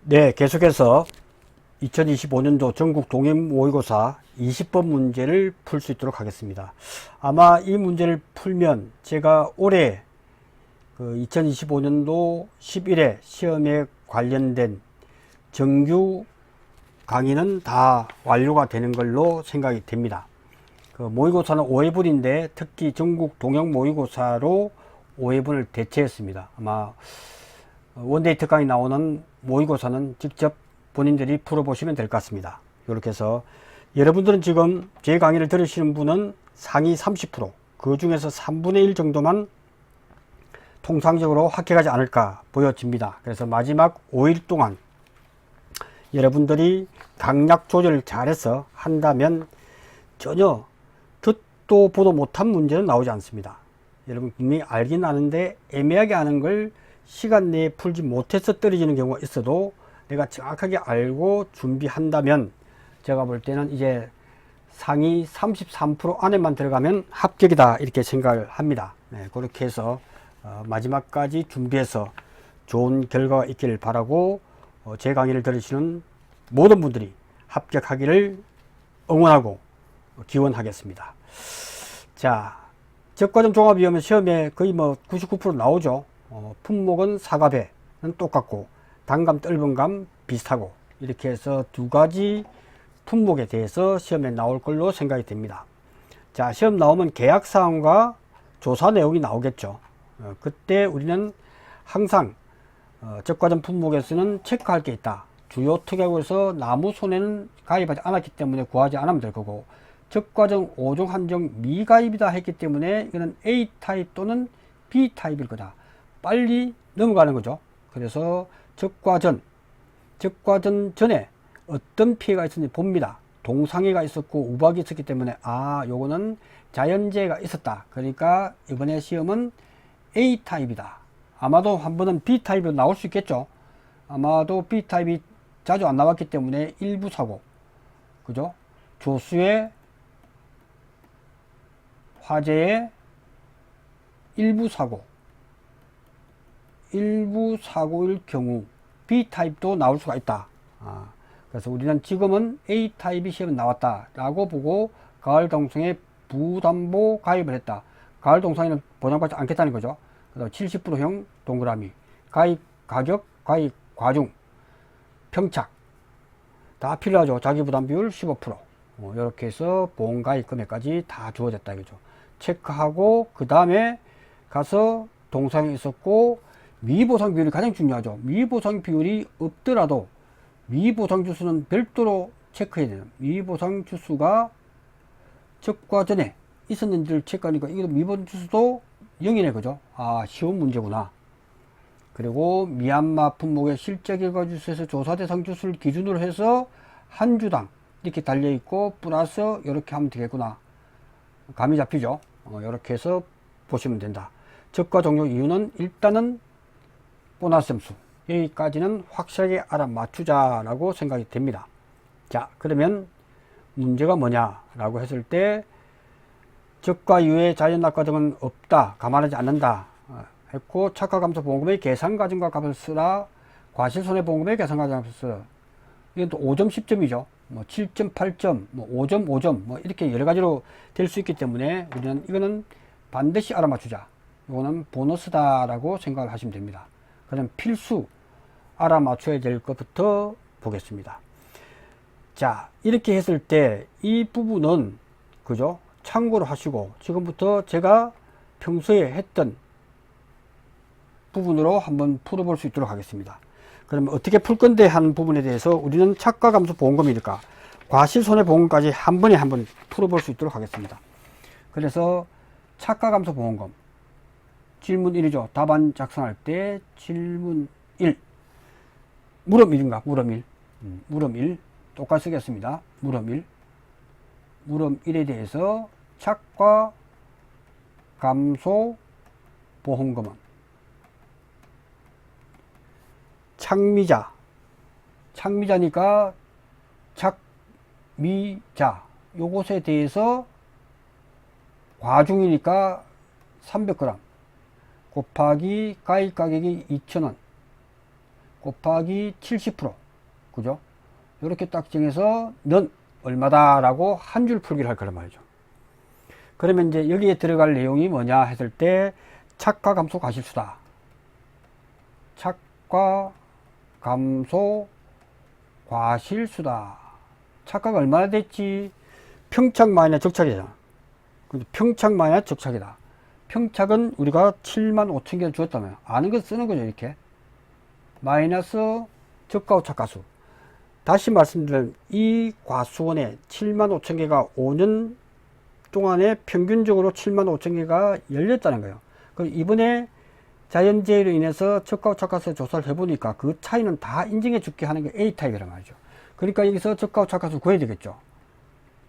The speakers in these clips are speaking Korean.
네, 계속해서 2025년도 전국 동일 모의고사 20번 문제를 풀 수 있도록 하겠습니다. 아마 이 문제를 풀면 제가 올해 2025년도 10일에 시험에 관련된 정규 강의는 다 완료가 되는 걸로 생각이 됩니다. 모의고사는 5회분인데 특히 전국 동영 모의고사로 5회분을 대체했습니다. 아마 원데이 특강이 나오는 모의고사는 직접 본인들이 풀어보시면 될 것 같습니다. 이렇게 해서 여러분들은 지금 제 강의를 들으시는 분은 상위 30%, 그 중에서 3분의 1 정도만 통상적으로 합격하지 않을까 보여집니다. 그래서 마지막 5일 동안 여러분들이 강약 조절을 잘해서 한다면 전혀 듣도 보도 못한 문제는 나오지 않습니다. 여러분 분명히 알긴 아는데 애매하게 아는 걸 시간 내에 풀지 못해서 떨어지는 경우가 있어도 내가 정확하게 알고 준비한다면 제가 볼 때는 이제 상위 33% 안에만 들어가면 합격이다 이렇게 생각을 합니다. 네, 그렇게 해서 마지막까지 준비해서 좋은 결과가 있기를 바라고 제 강의를 들으시는 모든 분들이 합격하기를 응원하고 기원하겠습니다. 자, 적과점 종합이 오면 시험에 거의 99% 나오죠. 품목은 사과배는 똑같고 단감, 떫은감 비슷하고 이렇게 해서 두 가지 품목에 대해서 시험에 나올 걸로 생각이 됩니다. 자, 시험 나오면 계약사항과 조사 내용이 나오겠죠. 그때 우리는 항상 적과점 품목에서는 체크할 게 있다. 주요 특약에서 나무 손해는 가입하지 않았기 때문에 구하지 않으면 될 거고, 적과점 5종 한정 미가입이다 했기 때문에 이거는 A타입 또는 B타입일 거다. 빨리 넘어가는 거죠. 그래서 적과전 전에 어떤 피해가 있었는지 봅니다. 동상해가 있었고 우박이 있었기 때문에 요거는 자연재해가 있었다. 그러니까 이번에 시험은 A타입이다. 아마도 한 번은 B타입으로 나올 수 있겠죠. 아마도 B타입이 자주 안 나왔기 때문에 일부 사고, 그죠? 조수의 화재의 일부 사고일 경우 B타입도 나올 수가 있다. 그래서 우리는 지금은 A타입이 시험에 나왔다 라고 보고 가을동상에 부담보 가입을 했다. 가을동상에는 보장받지 않겠다는 거죠. 그래서 70%형 동그라미, 가입 가격, 가입 과중, 평착 다 필요하죠. 자기부담 비율 15%. 이렇게 해서 보험가입 금액까지 다 주어졌다 이거죠. 체크하고 그 다음에 가서 동상이 있었고 미보상 비율이 가장 중요하죠. 미보상 비율이 없더라도 미보상 주수는 별도로 체크해야 돼요. 미보상 주수가 적과 전에 있었는지를 체크하니까 이거 미보상 주수도 0이네 그죠? 쉬운 문제구나. 그리고 미얀마 품목의 실제 결과 주수에서 조사 대상 주수를 기준으로 해서 한 주당 이렇게 달려있고 플러스 이렇게 하면 되겠구나. 감이 잡히죠? 이렇게 해서 보시면 된다. 적과 종료 이유는 일단은 보너스 점수 여기까지는 확실하게 알아맞추자라고 생각이 됩니다. 자, 그러면 문제가 뭐냐라고 했을 때 적과 이후의 자연낙과 등은 없다, 감안하지 않는다 했고, 착화감소보험금의 계산과정과 값을 쓰라, 과실손해보험금의 계산과정과 값을 쓰라. 이건 또 5점 10점이죠. 7점 8점 5점 5점 이렇게 여러가지로 될 수 있기 때문에 우리는 이거는 반드시 알아맞추자. 이거는 보너스다 라고 생각을 하시면 됩니다. 그럼 필수 알아맞춰야 될 것부터 보겠습니다. 자, 이렇게 했을 때 이 부분은 그죠? 참고로 하시고 지금부터 제가 평소에 했던 부분으로 한번 풀어볼 수 있도록 하겠습니다. 그러면 어떻게 풀 건데 하는 부분에 대해서 우리는 착과감소 보험금이니까 과실손해보험까지 한 번에 한번 풀어볼 수 있도록 하겠습니다. 그래서 착과감소 보험금 질문 1이죠. 답안 작성할 때 질문 1 물음 1인가? 물음 1 물음 1 똑같이 쓰겠습니다. 물음 1 물음 1에 대해서 착과 감소 보험금은 착미자니까 착미자 요것에 대해서 과중이니까 300g 곱하기 가입 가격이 2,000원 곱하기 70%. 그죠? 이렇게 딱 정해서 넌 얼마다 라고 한 줄 풀기를 할 거란 말이죠. 그러면 이제 여기에 들어갈 내용이 뭐냐 했을 때 착과 감소 과실수다. 착과 감소 과실수다. 착과가 얼마나 됐지? 평착 마이너스 적착이잖아. 평착 마이너스 적착이다. 평착은 우리가 75,000개 주었다면 아는 거 쓰는 거죠. 이렇게 마이너스 적가후 착가수. 다시 말씀드리면 이 과수원에 75,000개가 5년 동안에 평균적으로 75,000개가 열렸다는 거예요. 그럼 이번에 자연재해로 인해서 적가후 착가수 조사를 해보니까 그 차이는 다 인정해 줄게 하는 게 A타입이란 말이죠. 그러니까 여기서 적가후 착가수 구해야 되겠죠.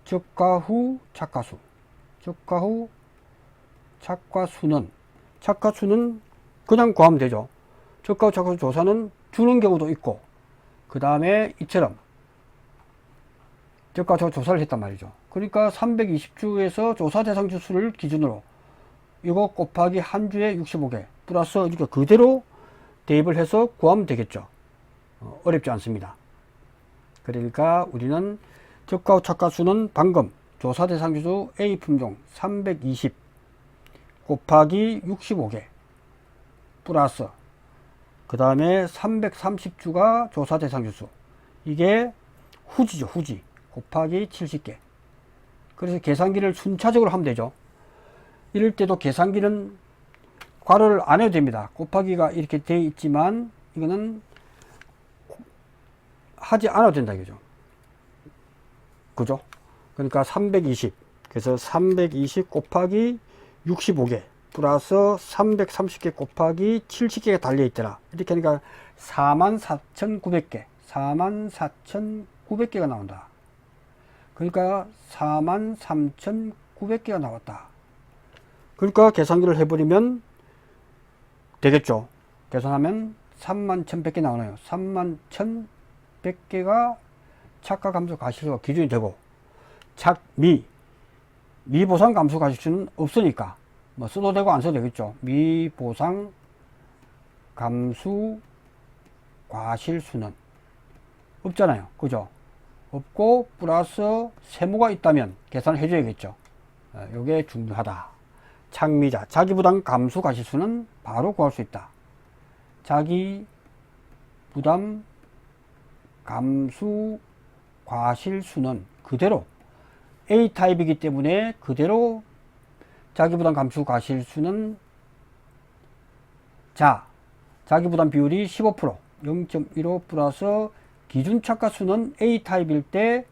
적가후 착가수. 적가후 착가수는 그냥 구하면 되죠. 적가후 착가수 조사는 주는 경우도 있고, 그 다음에 이처럼 적가후 착가수 조사를 했단 말이죠. 그러니까 320주에서 조사 대상 주수를 기준으로 이거 곱하기 한 주에 65개 플러스 이렇게 그대로 대입을 해서 구하면 되겠죠. 어렵지 않습니다. 그러니까 우리는 적가후 착가수는 방금 조사 대상 주수 A 품종 320 곱하기 65개 플러스 그 다음에 330주가 조사 대상 주수, 이게 후지죠. 후지 곱하기 70개. 그래서 계산기를 순차적으로 하면 되죠. 이럴 때도 계산기는 괄호를 안 해도 됩니다. 곱하기가 이렇게 되어 있지만 이거는 하지 않아도 된다 이거죠. 그죠? 그러니까 320, 그래서 320 곱하기 65개 플러스 330개 곱하기 70개가 달려 있더라. 이렇게 하니까 44,900개 44,900개가 나온다. 그러니까 43,900개가 나왔다. 그러니까 계산기를 해버리면 되겠죠. 계산하면 31,100개 나오네요. 31,100개가 착과 감소 과실수가 기준이 되고, 미보상 감소 과실수는 없으니까 뭐 써도 되고 안 써도 되겠죠. 미보상 감수 과실수는 없잖아요. 그죠? 없고 플러스 세모가 있다면 계산을 해줘야겠죠. 이게 중요하다. 착미자, 자기부담 감수 과실수는 바로 구할 수 있다. 자기부담 감수 과실수는 그대로 A타입이기 때문에 그대로 자기부담 감수 과실수는 자기부담 비율이 15%, 0.15 플러스 기준 착가수는 A타입일 때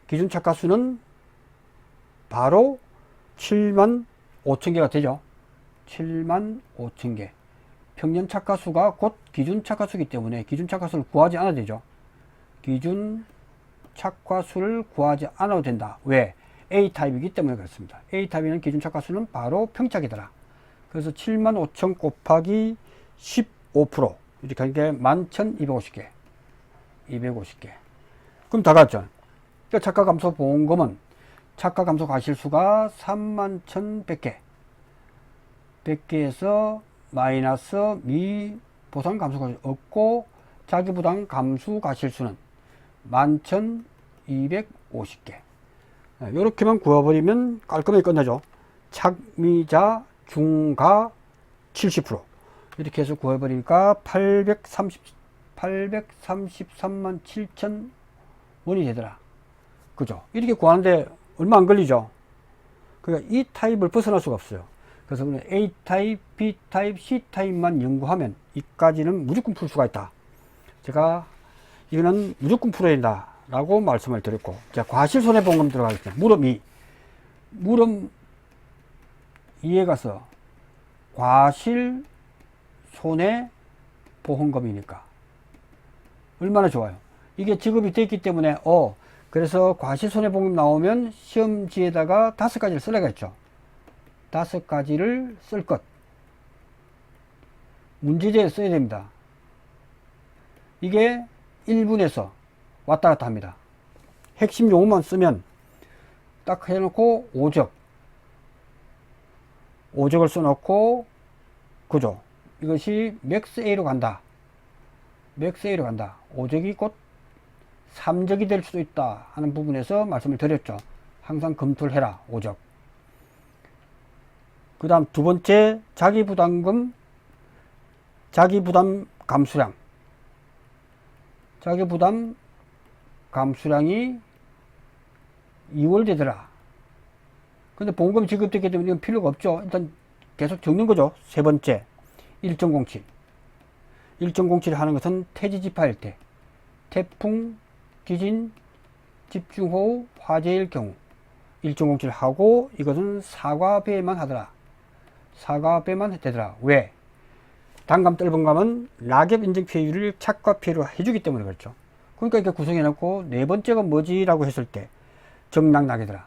기준 착가수는 바로 75,000개가 되죠. 75,000개. 평년 착가수가 곧 기준 착가수이기 때문에 기준 착가수를 구하지 않아도 되죠. 기준 착가수를 구하지 않아도 된다. 왜? A타입이기 때문에 그렇습니다. A타입에는 기준 착가수는 바로 평착이더라. 그래서 75,000 곱하기 15% 이렇게 하는 게 11,250개 250개. 그럼 다 같죠. 그러니까 착가 감소 보험금은 착가 감소 과실수가 31,100개 100개에서 마이너스 미보상 감소 과실수 없고 자기부담 감수 과실수는 11,250개. 이렇게만 구해버리면 깔끔하게 끝나죠. 착미자 중가 70% 이렇게 해서 구해버리니까 833만 7천 원이 되더라. 그죠? 이렇게 구하는데 얼마 안 걸리죠? 그러니까 이 타입을 벗어날 수가 없어요. 그래서 우리는 A타입, B타입, C타입만 연구하면 이까지는 무조건 풀 수가 있다. 제가 이거는 무조건 풀어야 된다 라고 말씀을 드렸고, 자, 과실손해보험금 들어가겠습니다. 물음 2에 가서 과실손해보험금이니까 얼마나 좋아요. 이게 지급이 됐기 때문에 그래서 과실손해보험금 나오면 시험지에다가 5가지를 쓰라고 했죠. 5가지를 쓸 것. 문제지에 써야 됩니다. 이게 1분에서 왔다 갔다 합니다. 핵심 용어만 쓰면 딱 해놓고 5적을 써놓고, 그죠? 이것이 맥스 A로 간다. 맥스 A로 간다. 5적이 곧 3적이 될 수도 있다 하는 부분에서 말씀을 드렸죠. 항상 검토를 해라. 5적. 그 다음 두 번째, 자기부담금, 자기부담 감수량. 자기부담 감수량이 2월 되더라. 근데 보험금 지급됐기 때문에 이건 필요가 없죠. 일단 계속 적는 거죠. 세 번째, 1.07. 1.07 하는 것은 태지지파일 때, 태풍, 지진, 집중호우, 화재일 경우 1.07 하고, 이것은 사과배만 하더라. 사과배만 되더라. 왜? 단감, 떫은감은 낙엽 인증 피해율을 착과 피해로 해주기 때문에 그렇죠. 그러니까 이렇게 구성해 놓고, 네 번째가 뭐지? 라고 했을 때, 적낙낙이더라.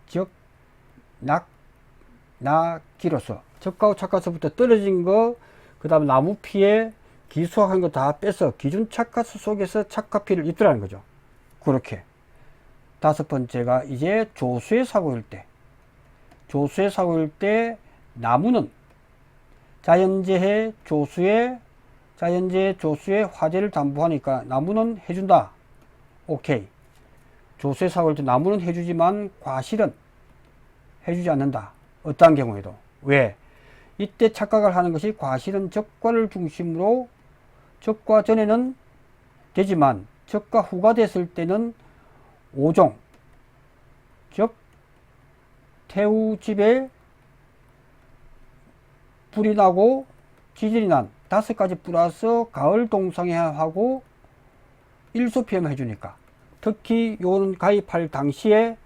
적, 낙, 낙기로서. 적가후 착가수부터 떨어진 거, 그 다음 나무 피해, 기수확한 거 다 빼서 기준 착가수 속에서 착가 피해를 입더라는 거죠. 그렇게. 다섯 번째가 이제 조수의 사고일 때. 조수의 사고일 때, 나무는 자연재해 조수의 화재를 담보하니까 나무는 해준다. 오케이. 조수의 사고일 때 나무는 해주지만 과실은 해주지 않는다. 어떠한 경우에도. 왜? 이때 착각을 하는 것이, 과실은 적과를 중심으로 적과 전에는 되지만 적과 후가 됐을 때는 5종, 즉 태우집에 불이 나고 지진이 난 5가지 플러스 가을 동상해하고 일소 피해만 해주니까, 특히 요는 가입할 당시에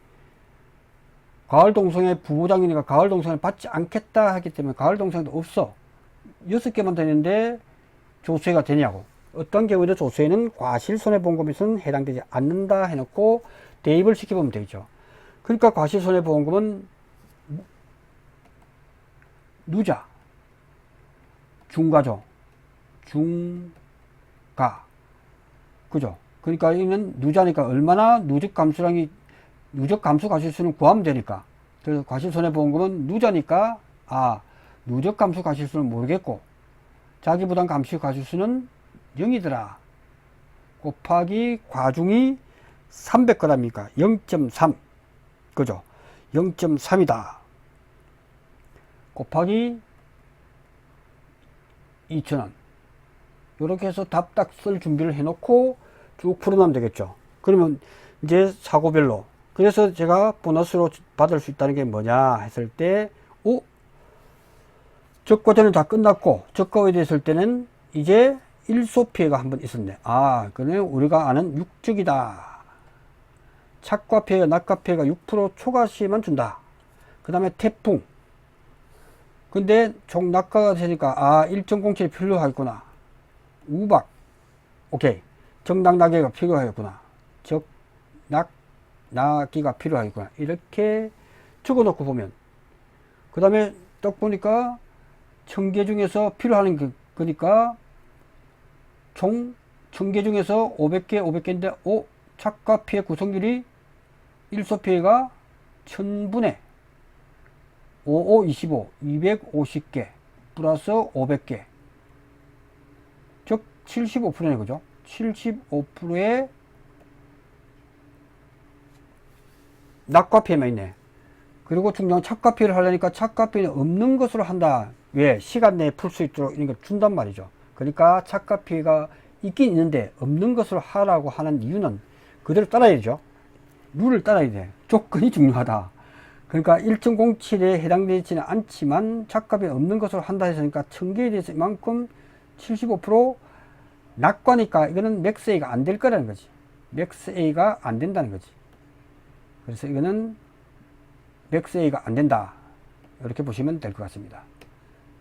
가을 동성애 부부장이니까 가을 동성애를 받지 않겠다 하기 때문에 가을 동성애도 없어. 6개만 되는데 조수해가 되냐고. 어떤 경우에도 조수해는 과실손해보험금에서는 해당되지 않는다 해놓고 대입을 시켜보면 되죠. 그러니까 과실손해보험금은 누자, 중가죠. 중가. 그죠? 그러니까 이는 누자니까 얼마나 누적 감수 과실수는 구하면 되니까. 그래서 과실손해보험금은 누자니까, 누적 감수 과실수는 모르겠고, 자기부담 감수 과실수는 0이더라. 곱하기 과중이 300g이니까 0.3. 그죠? 0.3이다. 곱하기 2,000원. 이렇게 해서 답 딱 쓸 준비를 해놓고 쭉 풀어나면 되겠죠. 그러면 이제 사고별로. 그래서 제가 보너스로 받을 수 있다는 게 뭐냐 했을 때, 적과전은 다 끝났고, 적과에 됐을 때는 이제 일소 피해가 한번 있었네. 그러면 우리가 아는 육적이다. 착과 피해가, 낙과 피해가 6% 초과 시에만 준다. 그 다음에 태풍. 근데 총 낙과가 되니까 1.07이 필요하겠구나. 우박. 오케이. 적낙낙이가 필요하겠구나. 적낙낙이가 필요하겠구나. 이렇게 적어놓고 보면, 그 다음에 딱 보니까 1000개 중에서 필요한 거니까 총 1000개 중에서 500개인데 착과 피해 구성률이 일소 피해가 1000분의 5525 250개 플러스 500개, 즉 75%네. 그죠? 75%의 낙과 피해만 있네. 그리고 중요한 착과 피해를 하려니까 착과 피해는 없는 것으로 한다. 왜? 시간 내에 풀 수 있도록 이런 걸 준단 말이죠. 그러니까 착과 피해가 있긴 있는데 없는 것으로 하라고 하는 이유는 그대로 따라야죠. 룰을 따라야 돼. 조건이 중요하다. 그러니까 1.07에 해당되지는 않지만 착과 피해 없는 것으로 한다 했으니까 1000개에 대해서 이만큼 75% 낙과니까 이거는 맥스 A가 안 될 거라는 거지. 맥스 A가 안 된다는 거지. 그래서 이거는 맥스 A가 안 된다. 이렇게 보시면 될 것 같습니다.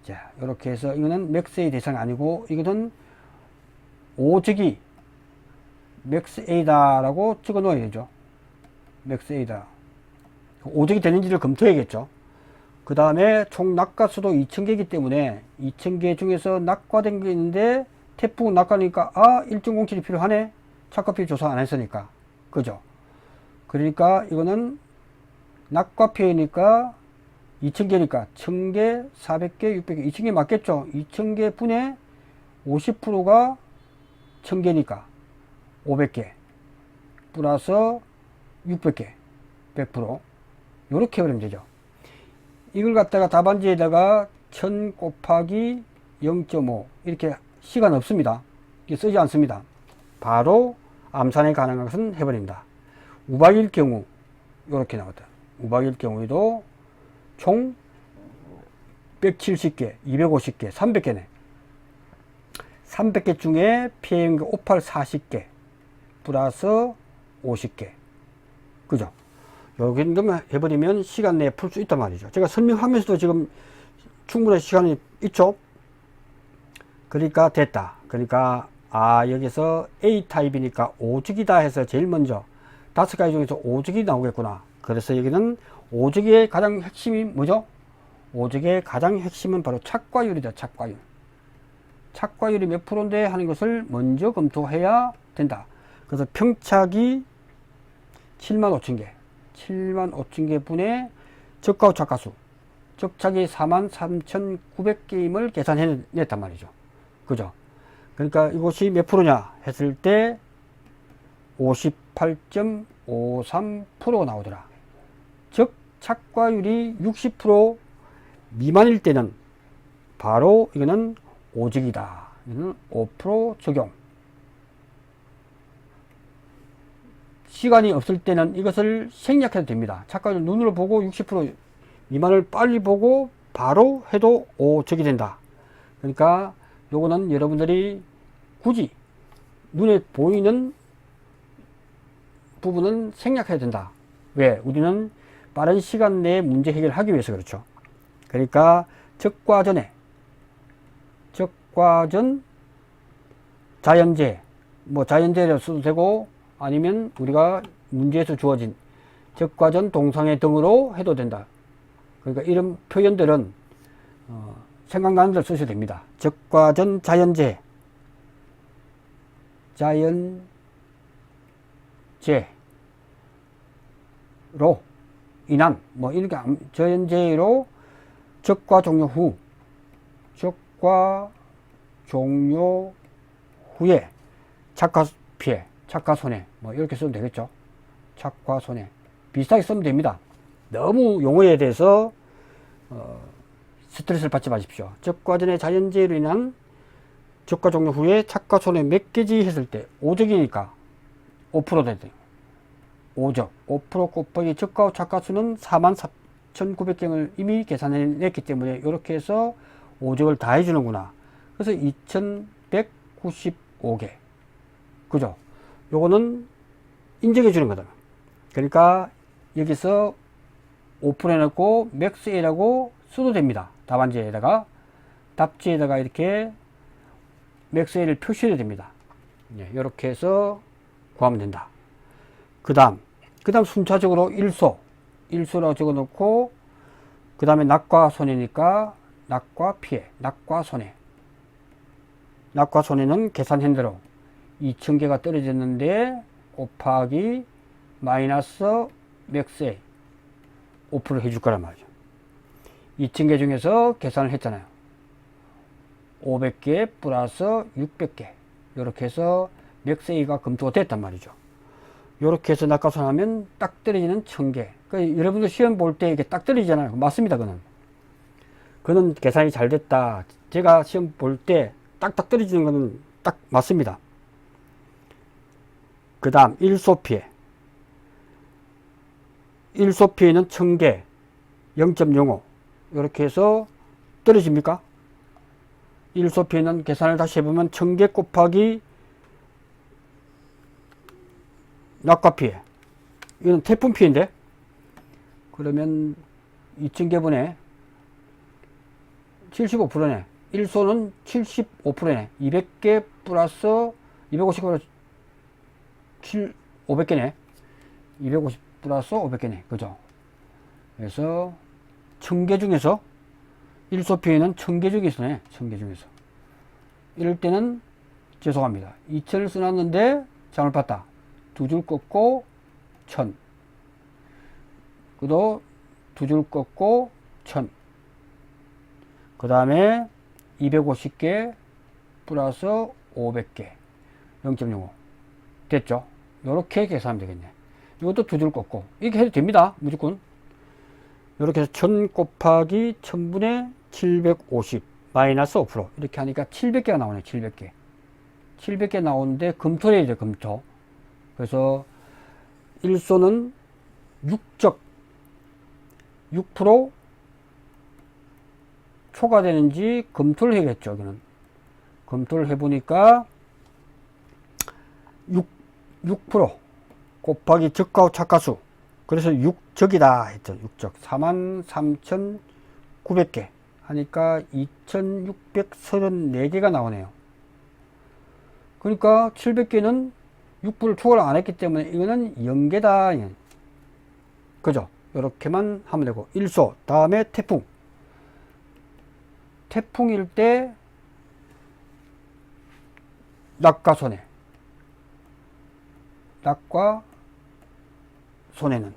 자, 이렇게 해서 이거는 맥스 A 대상이 아니고 이거는 오적이 맥스 A다 라고 찍어 놓아야 되죠. 맥스 A다. 오적이 되는지를 검토해야겠죠. 그 다음에 총 낙과수도 2000개이기 때문에 2000개 중에서 낙과된 게 있는데 태풍 낙과니까 1.07이 필요하네. 착과피해 조사 안 했으니까. 그죠? 그러니까 이거는 낙과 피해니까 2000개니까 1000개, 400개, 600개, 2000개 맞겠죠? 2000개 분의 50%가 1000개니까 500개 플러스 600개 100% 요렇게 그리면 되죠. 이걸 갖다가 답안지에다가 1000 곱하기 0.5 이렇게 시간 없습니다. 이게 쓰지 않습니다. 바로 암산에 가능한 것은 해버립니다. 우박일 경우 이렇게 나왔다. 우박일 경우에도 총 170개, 250개, 300개네. 300개 중에 피해연계 58 40개 플러스 50개. 그죠? 요 정도만 해버리면 시간 내에 풀 수 있단 말이죠. 제가 설명하면서도 지금 충분한 시간이 있죠? 그러니까 됐다. 그러니까 여기서 A타입이니까 오직이다 해서 제일 먼저 5가지 중에서 오직이 나오겠구나. 그래서 여기는 오직의 가장 핵심이 뭐죠? 오직의 가장 핵심은 바로 착과율이다. 착과율. 착과율이 몇 프로인데 하는 것을 먼저 검토해야 된다. 그래서 평착이 75,000개 75,000개 분의 적과후 착과수 적착이 43,900개임을 계산해냈단 말이죠. 그죠? 그러니까 이것이 몇 프로냐 했을 때 58.53%가 나오더라. 즉 착과율이 60% 미만일 때는 바로 이거는 오직이다. 이거는 5% 적용. 시간이 없을 때는 이것을 생략해도 됩니다. 착과율 눈으로 보고 60% 미만을 빨리 보고 바로 해도 오직이 된다. 그러니까 요거는 여러분들이 굳이 눈에 보이는 부분은 생략해야 된다. 왜? 우리는 빠른 시간 내에 문제 해결하기 위해서 그렇죠. 그러니까 적과전 자연재, 뭐 자연재로 써도 되고 아니면 우리가 문제에서 주어진 적과전 동상의 등으로 해도 된다. 그러니까 이런 표현들은 생각나는 대로 쓰셔도 됩니다. 적과전 자연재로 인한 뭐 이렇게 자연재해로 적과 종료 후에 착과 피해, 착과 손해 뭐 이렇게 쓰면 되겠죠. 착과 손해 비슷하게 쓰면 됩니다. 너무 용어에 대해서 스트레스를 받지 마십시오. 적과전의 자연재해로 인한 적과 종료 후에 착과 손해 몇 개지 했을 때 5적이니까 5% 되죠. 5적 5% 곱하기 적과 후 착과 수는 44,900개를 이미 계산해냈기 때문에 이렇게 해서 5적을 다 해주는구나. 그래서 2,195개. 그죠? 요거는 인정해 주는 거다. 그러니까 여기서 5% 해놓고 맥스 A라고 써도 됩니다. 답안지에다가 답지에다가 이렇게 맥스 A를 표시해야 됩니다. 이렇게 해서 구하면 된다. 그 다음 순차적으로 1소라고 적어 놓고 그 다음에 낙과 손해니까 낙과 피해, 낙과 손해. 낙과 손해는 계산한 대로 2,000개가 떨어졌는데 곱하기 마이너스 맥스 A 5% 해줄 거란 말이죠. 2,000개 중에서 계산을 했잖아요. 500개 플러스 600개 이렇게 해서 맥스 A가 검토가 됐단 말이죠. 이렇게 해서 낙과손하면 딱 떨어지는 1,000개. 그러니까 여러분들 시험 볼 때 이게 딱 떨어지잖아요. 맞습니다. 그는 계산이 잘 됐다. 제가 시험 볼 때 딱딱 떨어지는 거는 딱 맞습니다. 그 다음 1소 피해. 1소 피해는 1,000개 0.05 이렇게 해서 떨어집니까? 1소 피해는 계산을 다시 해보면 1,000개 곱하기 낙과 피해. 이건 태풍 피해인데 그러면 2,000개분의 75%네. 1소는 75%네. 200개 플러스 250 500개네. 250 플러스 500개네. 그죠? 그래서 1,000개 중에서 1소 피해는 1,000개 중에서네. 1,000개 중에서. 이럴 때는 죄송합니다. 2,000을 써놨는데 장을 봤다. 두 줄 꺾고 1,000. 그도 두 줄 꺾고 1,000. 그 다음에 250개 플러스 500개. 0.05 됐죠. 요렇게 계산하면 되겠네. 이것도 두 줄 꽂고 이렇게 해도 됩니다. 무조건 이렇게 해서 1000 곱하기 1000분의 750 마이너스 5% 이렇게 하니까 700개가 나오네. 700개 700개 나오는데 검토를 해야 돼. 검토. 그래서 일소는 6적 6% 초과되는지 검토를 해야겠죠. 여기는 검토를 해보니까 6% 곱하기 적가후 착가수 그래서 6적이다 했죠. 6적 43,900개 하니까 2,634개가 나오네요. 그러니까 700개는 6%를 초과를 안 했기 때문에 이거는 0개다. 그죠? 이렇게만 하면 되고 일소 다음에 태풍일 때 낙과 손해 낙과 손해는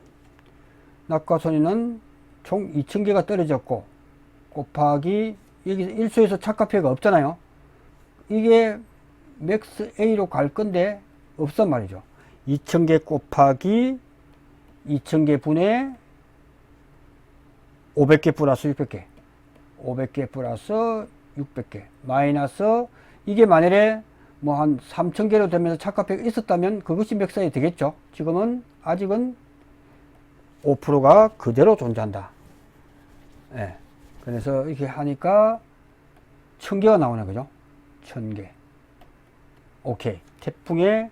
총 2000개가 떨어졌고 곱하기 여기 일소에서 착각피해가 없잖아요. 이게 맥스 A로 갈 건데 없단 말이죠. 2000개 곱하기 2000개 분의 500개 플러스 600개 500개 플러스 600개 마이너스 이게 만일에 뭐 한 3000개로 되면서 착각피해가 있었다면 그것이 맥스 A 되겠죠. 지금은 아직은 5%가 그대로 존재한다. 예. 그래서 이렇게 하니까 1000개가 나오네. 그죠? 1000개. 오케이. 태풍에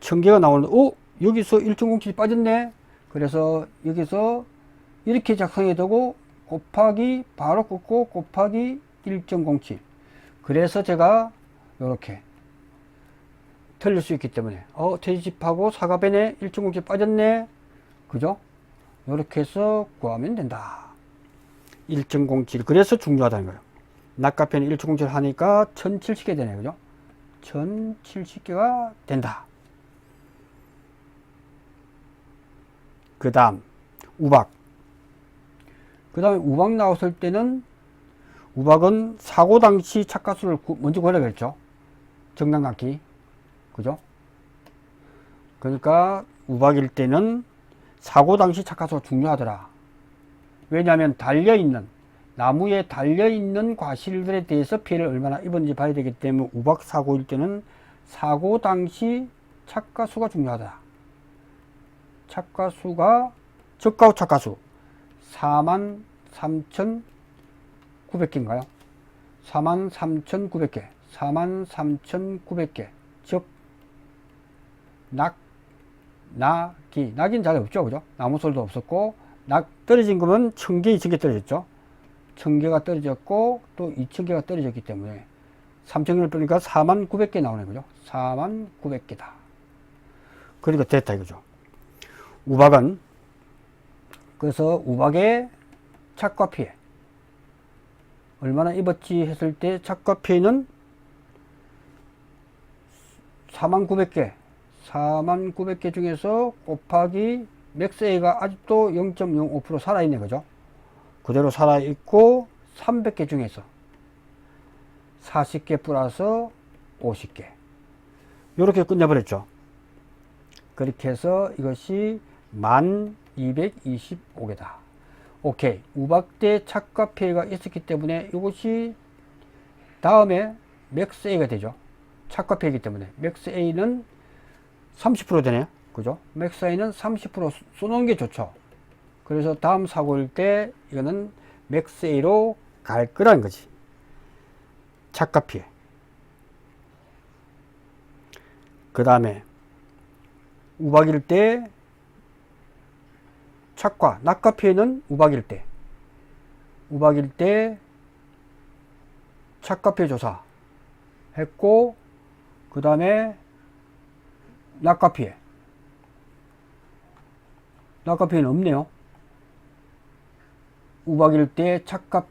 1000개가 나오는데, 여기서 1.07이 빠졌네? 그래서 여기서 이렇게 작성해 두고 곱하기, 바로 긋고 곱하기 1.07. 그래서 제가 요렇게 틀릴 수 있기 때문에, 돼지집하고 사과변에 1.07 빠졌네? 그죠? 요렇게 해서 구하면 된다. 1.07. 그래서 중요하다는 거예요. 낙가편에 1.07 하니까 1070개 되네요. 그죠? 1070개가 된다. 그 다음, 우박. 그 다음에 우박 나왔을 때는, 우박은 사고 당시 착가수를 먼저 구하라 그랬죠. 정당각기. 그죠? 그러니까, 우박일 때는 사고 당시 착가수가 중요하더라. 왜냐하면 나무에 달려있는 과실들에 대해서 피해를 얼마나 입었는지 봐야 되기 때문에 우박 사고일 때는 사고 당시 착가수가 중요하다. 착가수가 적가후 착가수 43,900개인가요? 43,900개 43,900개 즉 낙이는 잘 없죠. 그죠? 나무솔도 없었고 떨어진 거면 1000개, 2000개 떨어졌죠. 1000개가 떨어졌고 또 2000개가 떨어졌기 때문에 3000개를 빼니까 4900개 나오네. 그죠? 4900개다. 그러니까 됐다 이거죠. 우박은 그래서 우박의 착과 피해 얼마나 입었지 했을 때 착과 피해는 4900개 중에서 곱하기 맥스 A가 아직도 0.05% 살아있네. 그죠? 그대로 살아있고 300개 중에서 40개 플러스 50개 이렇게 끝내버렸죠. 그렇게 해서 이것이 1225개다. 오케이. 우박대 착과 피해가 있었기 때문에 이것이 다음에 맥스 A가 되죠. 착과 피해이기 때문에 맥스 A는 30% 되네요. 그죠? 맥스 A는 30% 쏘는 게 좋죠. 그래서 다음 사고일 때 이거는 맥스 A로 갈 거란 거지. 착과 피해. 그 다음에 우박일 때 착과, 낙과 피해는 우박일 때 착과 피해 조사 했고 그 다음에 낙과 피해는 없네요. 우박일 때 착과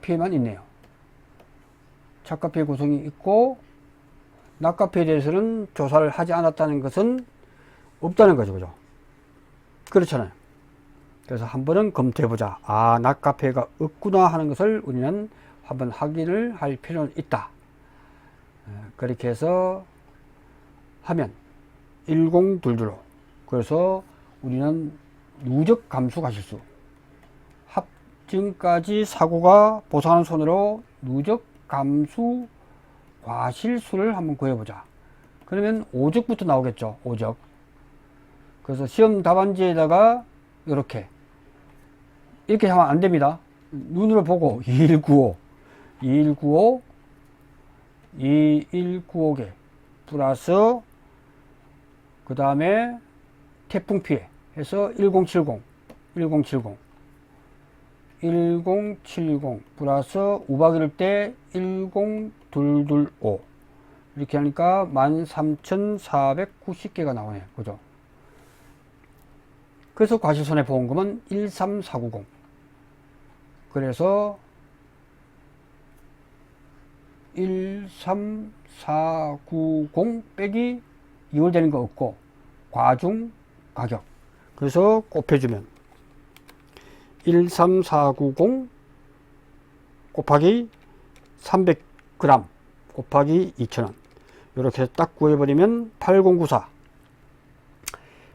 피해만 있네요. 착과 피해 구성이 있고 낙과 피해에 대해서는 조사를 하지 않았다는 것은 없다는 거죠. 그죠? 그렇잖아요. 그래서 한번은 검토해보자. 낙과 피해가 없구나 하는 것을 우리는 한번 확인을 할 필요는 있다. 그렇게 해서 하면 1022로. 그래서 우리는 누적 감수 과실수, 합증까지 사고가 보상하는 손으로 누적 감수 과실수를 한번 구해보자. 그러면 5적부터 나오겠죠. 5적. 그래서 시험 답안지에다가 이렇게 하면 안 됩니다. 눈으로 보고 2195, 2195개 플러스 그 다음에 태풍 피해 해서 1070 플러스 우박 이럴 때 10225 이렇게 하니까 13,490개가 나오네. 그죠? 그래서 과실손해보험금은 13490. 그래서 13490 빼기 2월 되는 거 없고 과중 가격. 그래서 곱해주면 13490 곱하기 300g 곱하기 2,000원. 이렇게 딱 구해버리면 8094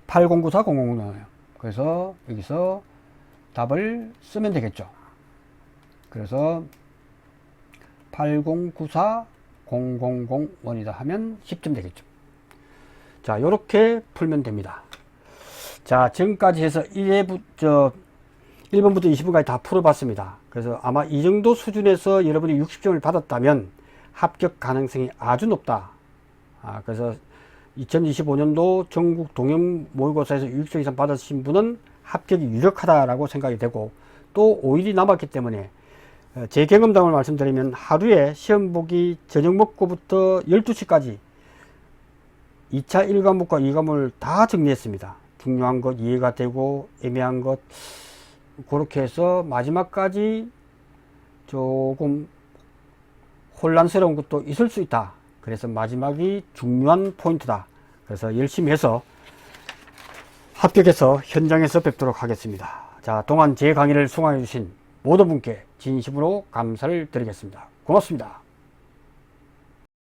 000 나와요. 그래서 여기서 답을 쓰면 되겠죠. 그래서 8094 0001이다 하면 10점 되겠죠. 자, 요렇게 풀면 됩니다. 자, 지금까지 해서 1번부터 20번까지 다 풀어봤습니다. 그래서 아마 이 정도 수준에서 여러분이 60점을 받았다면 합격 가능성이 아주 높다. 그래서 2025년도 전국 동형 모의고사에서 60점 이상 받으신 분은 합격이 유력하다라고 생각이 되고, 또 5일이 남았기 때문에 제 경험담을 말씀드리면 하루에 시험 보기 저녁 먹고부터 12시까지 2차 1과목과 2과목을 다 정리했습니다. 중요한 것 이해가 되고 애매한 것 그렇게 해서 마지막까지 조금 혼란스러운 것도 있을 수 있다. 그래서 마지막이 중요한 포인트다. 그래서 열심히 해서 합격해서 현장에서 뵙도록 하겠습니다. 자, 동안 제 강의를 수강해 주신 모든 분께 진심으로 감사를 드리겠습니다. 고맙습니다.